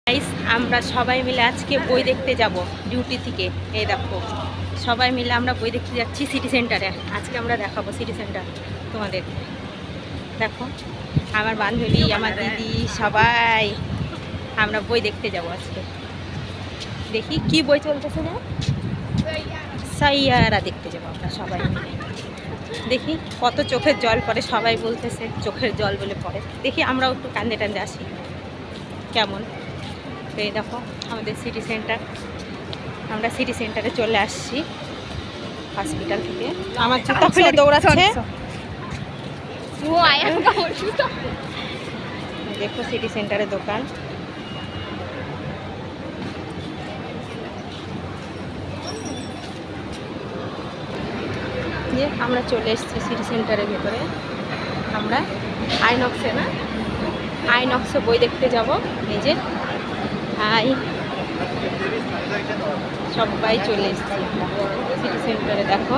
Guys, আমরা সবাই মিলে আজকে বই দেখতে যাব ডিউটি থেকে। এই দেখো সবাই মিলে আমরা বই দেখতে যাচ্ছি সিটি সেন্টারে। আজকে আমরা দেখাবো সিটি সেন্টার তোমাদের। দেখো আমার বান্ধবী, আমার দিদি, সবাই আমরা বই দেখতে যাব আজকে। দেখি কি বই চলতেছে না, সাইয়ারা দেখতে যাবো আমরা সবাই মিলে। দেখি কত চোখের জল পড়ে, সবাই বলতেছে চোখের জল বলে পড়ে। দেখি আমরাও একটু কান্দে টান্দে আসি কেমন। তো এই দেখো আমাদের সিটি সেন্টার, আমরা সিটি সেন্টারে চলে আসছি হসপিটাল থেকে। আমার জুতা খুলে দৌড়াচ্ছে। দেখো সিটি সেন্টারের দোকান। যে আমরা চলে এসেছি সিটি সেন্টারের ভেতরে। আমরা আইনক্সে আইনক্সে বই দেখতে যাব। এই যে হাই, সবাই চলে এসেছি সিটি সেন্টারে। দেখো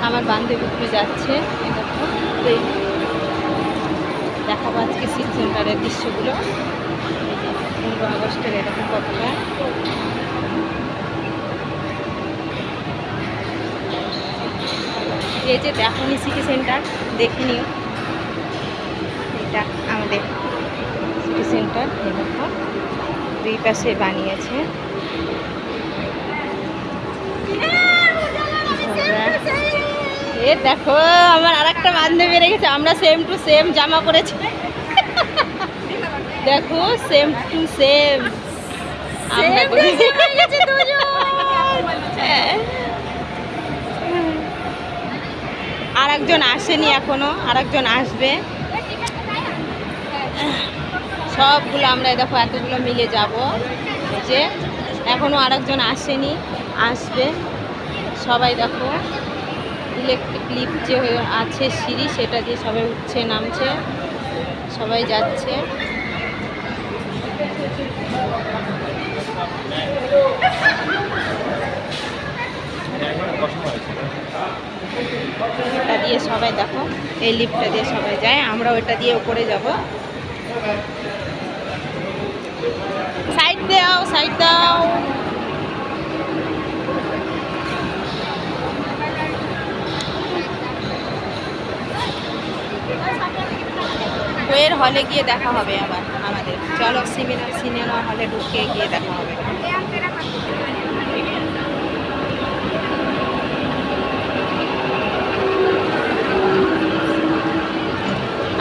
আমার বান্ধবীগুলো যাচ্ছে। দেখাবো আজকে সিটি সেন্টারের দৃশ্যগুলো। 15 আগস্টের এরকম পতাকা। এই যে দেখনি সিটি সেন্টার, দেখে নিও। এটা আমাদের সিটি সেন্টার। দেখো দুই পাশে বানিয়েছে। এ দেখো আমার আর একটা বান্ধবী রেখেছে, আমরা সেম টু সেম জামা পরেছি। দেখো সেম টু সেম আর একজন আসেনি এখনো, আর একজন আসবে। সবগুলো আমরা দেখো এতগুলো মিলে যাব। যে এখনো আর একজন আসেনি, আসবে সবাই। দেখো ইলেকট্রিক লিফট যে আছে সিঁড়ি, সেটা দিয়ে সবাই উঠছে নামছে, সবাই যাচ্ছে। এটা দিয়ে সবাই দেখো, এই লিফটটা দিয়ে সবাই যায়, আমরা ওইটা দিয়ে উপরে যাব। সাইড দাও, সাইড দাও। বইয়ের হলে গিয়ে দেখা হবে আবার আমাদের। চলো সিনেমা হলে ঢুকে গিয়ে দেখা হবে।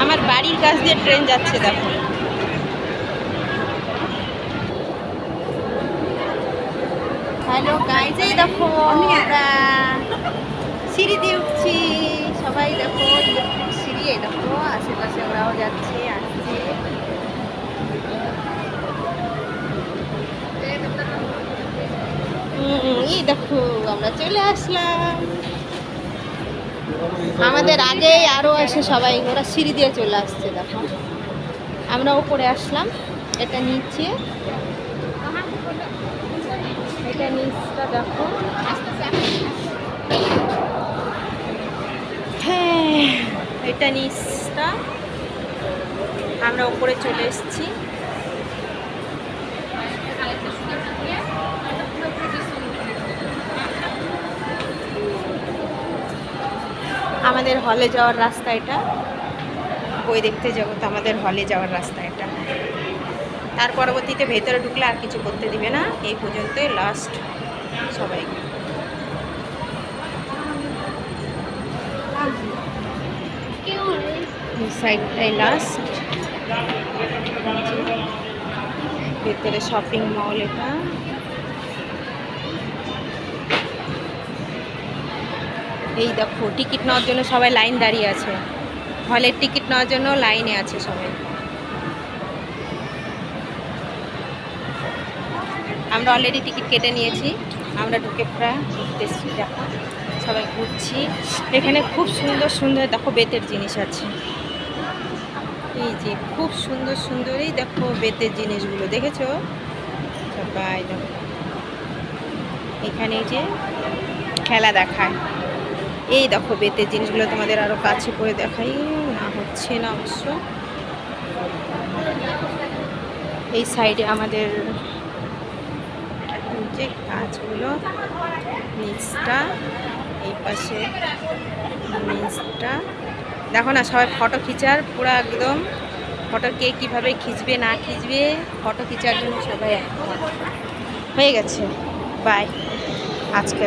আমার বাড়ির কাছ দিয়ে ট্রেন যাচ্ছে দেখো। হ্যালো গাইজ, এই দেখো আমরা সিঁড়ি দিয়ে উঠছি সবাই। দেখো ইলেকট্রিক সিঁড়ি, এই দেখো আশেপাশে ওরাও যাচ্ছে আসছে। এই দেখো আমরা চলে আসলাম। আমাদের আগে আরো এসে সবাই ওরা সিঁড়ি দিয়ে চলে আসছে। দেখো আমরা উপরে আসলাম, এটা নিচে, এটা নিচটা দেখো। হ্যাঁ এটা নিচটা, আমরা উপরে চলে এসেছি। আমাদের হলে যাওয়ার রাস্তা এটা, বই দেখতে যাবো তো আমাদের হলে যাওয়ার রাস্তা এটা। তার পরবর্তীতে ভেতরে ঢুকলে আর কিছু করতে দিবে না, এই পর্যন্তই লাস্ট সবাই। সাইডটাই লাস্ট, ভেতরে শপিং মল এটা। এই দেখো টিকিট নেওয়ার জন্য সবাই লাইন দাঁড়িয়ে আছে, হলের টিকিট নেওয়ার জন্য লাইনে আছে সবাই। আমরা অলরেডি টিকিট কেটে নিয়েছি, আমরা ঢুকে প্রায় ঘুরতেছি। দেখো সবাই ঘুরছি। এখানে খুব সুন্দর সুন্দর দেখো বেতের জিনিস আছে। এই যে খুব সুন্দর সুন্দরই দেখো বেতের জিনিসগুলো, দেখেছো সবাই? দেখো এখানে এই যে খেলা দেখায়, এই দেখো বেতের জিনিসগুলো তোমাদের আরো কাছে করে দেখাই, না হচ্ছে না অবশ্য। এই সাইডে আমাদের যে গাছগুলো, নিচটা, এই পাশে নিচটা দেখো না, সবাই ফটো খিচার পুরো একদম, ফটো কে কীভাবে খিচবে না খিচবে, ফটো খিচার জন্য সবাই হয়ে গেছে। বাই আজকে।